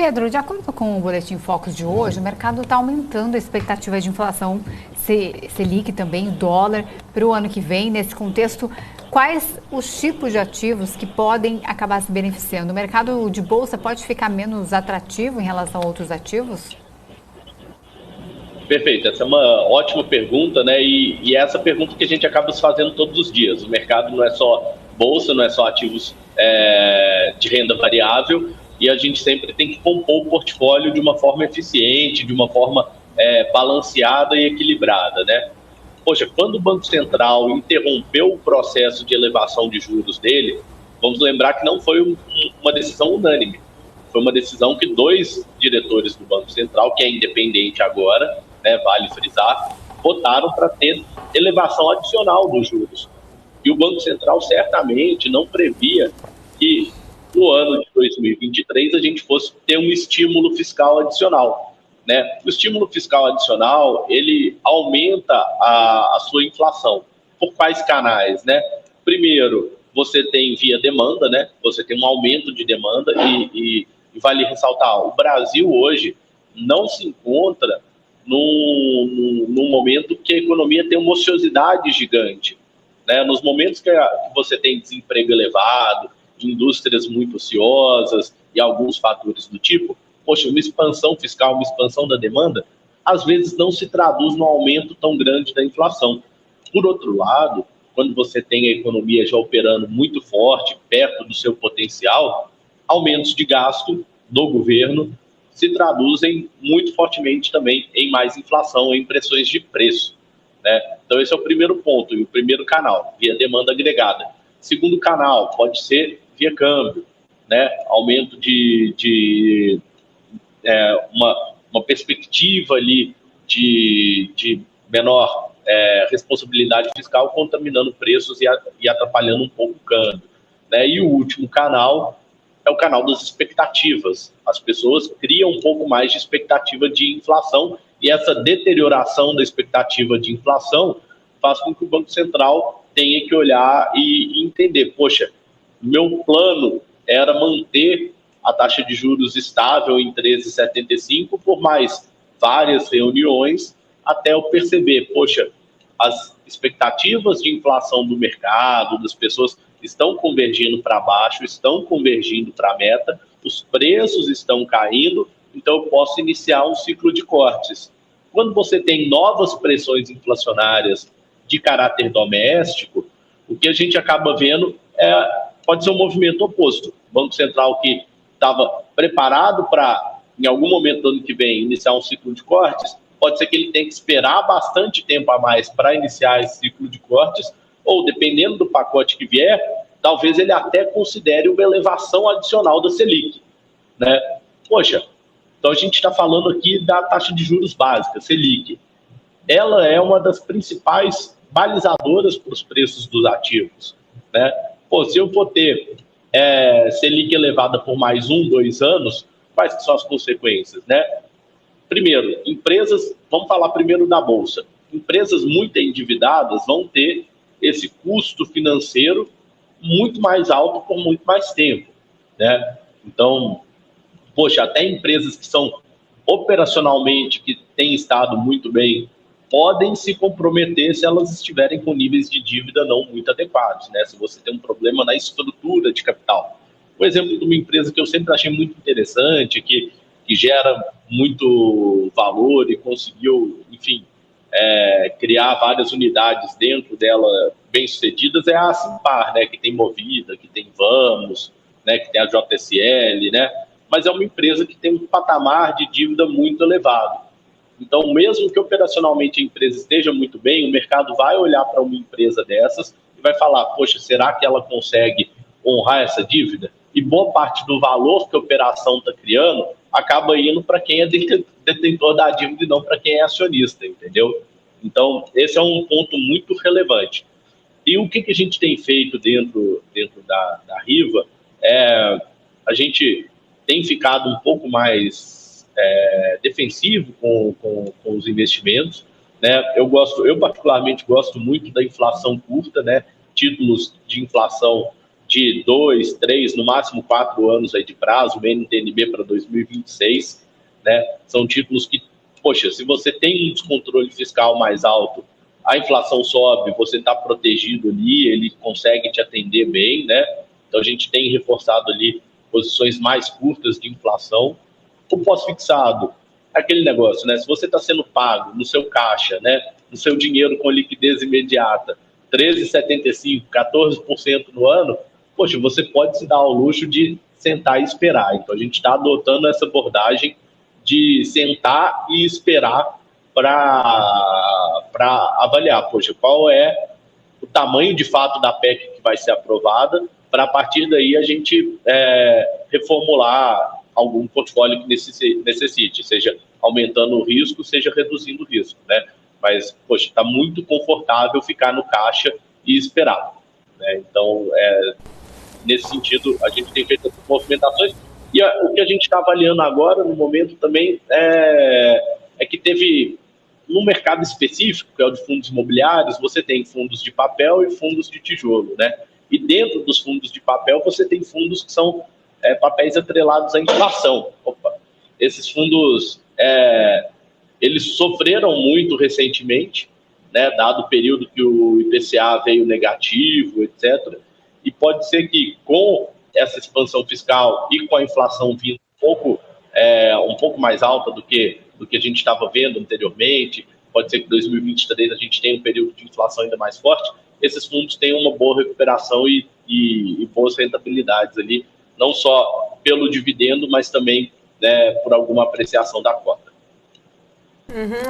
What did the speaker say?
Pedro, de acordo com o Boletim Focus de hoje, o mercado está aumentando a expectativa de inflação Selic também, o dólar, para o ano que vem. Nesse contexto, quais os tipos de ativos que podem acabar se beneficiando? O mercado de bolsa pode ficar menos atrativo em relação a outros ativos? Perfeito, essa é uma ótima pergunta, né? E essa pergunta que a gente acaba se fazendo todos os dias. O mercado não é só bolsa, não é só ativos de renda variável, e a gente sempre tem que compor o portfólio de uma forma eficiente, de uma forma balanceada e equilibrada, né? Poxa, quando o Banco Central interrompeu o processo de elevação de juros dele, vamos lembrar que não foi uma decisão unânime. Foi uma decisão que dois diretores do Banco Central, que é independente agora, né, vale frisar, votaram para ter elevação adicional dos juros. E o Banco Central certamente não previa que no ano de 2023 a gente fosse ter um estímulo fiscal adicional, né? O estímulo fiscal adicional, ele aumenta a sua inflação. Por quais canais, né? Primeiro, você tem via demanda, né? Você tem um aumento de demanda e vale ressaltar, o Brasil hoje não se encontra num momento que a economia tem uma ociosidade gigante, né? Nos momentos que você tem desemprego elevado, indústrias muito ociosas e alguns fatores do tipo, poxa, uma expansão fiscal, uma expansão da demanda, às vezes não se traduz num aumento tão grande da inflação. Por outro lado, quando você tem a economia já operando muito forte, perto do seu potencial, aumentos de gasto do governo se traduzem muito fortemente também em mais inflação, em pressões de preço, né? Então esse é o primeiro ponto, e o primeiro canal, via demanda agregada. Segundo canal, pode ser via câmbio, né? Aumento de uma perspectiva ali de menor responsabilidade fiscal, contaminando preços e atrapalhando um pouco o câmbio, né? E o último canal é o canal das expectativas. As pessoas criam um pouco mais de expectativa de inflação e essa deterioração da expectativa de inflação faz com que o Banco Central tenha que olhar e entender, poxa, meu plano era manter a taxa de juros estável em 13,75 por mais várias reuniões, até eu perceber, poxa, as expectativas de inflação do mercado, das pessoas, estão convergindo para baixo, estão convergindo para a meta, os preços estão caindo, então eu posso iniciar um ciclo de cortes. Quando você tem novas pressões inflacionárias de caráter doméstico, o que a gente acaba vendo pode ser um movimento oposto. O Banco Central que estava preparado para, em algum momento do ano que vem, iniciar um ciclo de cortes, pode ser que ele tenha que esperar bastante tempo a mais para iniciar esse ciclo de cortes, ou dependendo do pacote que vier, talvez ele até considere uma elevação adicional da Selic, né? Poxa, então a gente está falando aqui da taxa de juros básica, Selic. Ela é uma das principais balizadoras para os preços dos ativos, né? Pô, se eu for ter Selic elevada por mais 2 anos, quais que são as consequências, né? Primeiro, empresas, vamos falar primeiro da Bolsa. Empresas muito endividadas vão ter esse custo financeiro muito mais alto por muito mais tempo, né? Então, poxa, até empresas que são operacionalmente, que têm estado muito bem, podem se comprometer se elas estiverem com níveis de dívida não muito adequados, né? Se você tem um problema na estrutura de capital. Um exemplo de uma empresa que eu sempre achei muito interessante, que gera muito valor e conseguiu, enfim, criar várias unidades dentro dela bem-sucedidas, é a Simpar, né? Que tem Movida, que tem Vamos, né? Que tem a JSL, né? Mas é uma empresa que tem um patamar de dívida muito elevado. Então, mesmo que operacionalmente a empresa esteja muito bem, o mercado vai olhar para uma empresa dessas e vai falar, poxa, será que ela consegue honrar essa dívida? E boa parte do valor que a operação está criando acaba indo para quem é detentor da dívida e não para quem é acionista, entendeu? Então, esse é um ponto muito relevante. E o que a gente tem feito dentro da Riva a gente tem ficado um pouco mais defensivo com os investimentos, né? Eu particularmente gosto muito da inflação curta, né? Títulos de inflação de 2, 3, no máximo 4 anos aí de prazo, o NTNB para 2026, né? São títulos que, poxa, se você tem um descontrole fiscal mais alto, a inflação sobe, você está protegido ali, ele consegue te atender bem, né? Então a gente tem reforçado ali posições mais curtas de inflação. O pós-fixado, aquele negócio, né? Se você está sendo pago no seu caixa, né? No seu dinheiro com liquidez imediata, 13,75%, 14% no ano, poxa, você pode se dar ao luxo de sentar e esperar. Então a gente está adotando essa abordagem de sentar e esperar para avaliar, poxa, qual é o tamanho de fato da PEC que vai ser aprovada, para a partir daí a gente reformular algum portfólio que necessite, seja aumentando o risco, seja reduzindo o risco, né? Mas, poxa, está muito confortável ficar no caixa e esperar, né? Então, nesse sentido, a gente tem feito essas movimentações. E o que a gente está avaliando agora, no momento também, é que teve, no mercado específico, que é o de fundos imobiliários, você tem fundos de papel e fundos de tijolo, né? E dentro dos fundos de papel, você tem fundos que são papéis atrelados à inflação. Esses fundos, eles sofreram muito recentemente, né, dado o período que o IPCA veio negativo, etc. E pode ser que com essa expansão fiscal e com a inflação vindo um pouco mais alta do que a gente estava vendo anteriormente, pode ser que em 2023 a gente tenha um período de inflação ainda mais forte, esses fundos têm uma boa recuperação e boas rentabilidades ali, não só pelo dividendo, mas também, né, por alguma apreciação da cota. Uhum.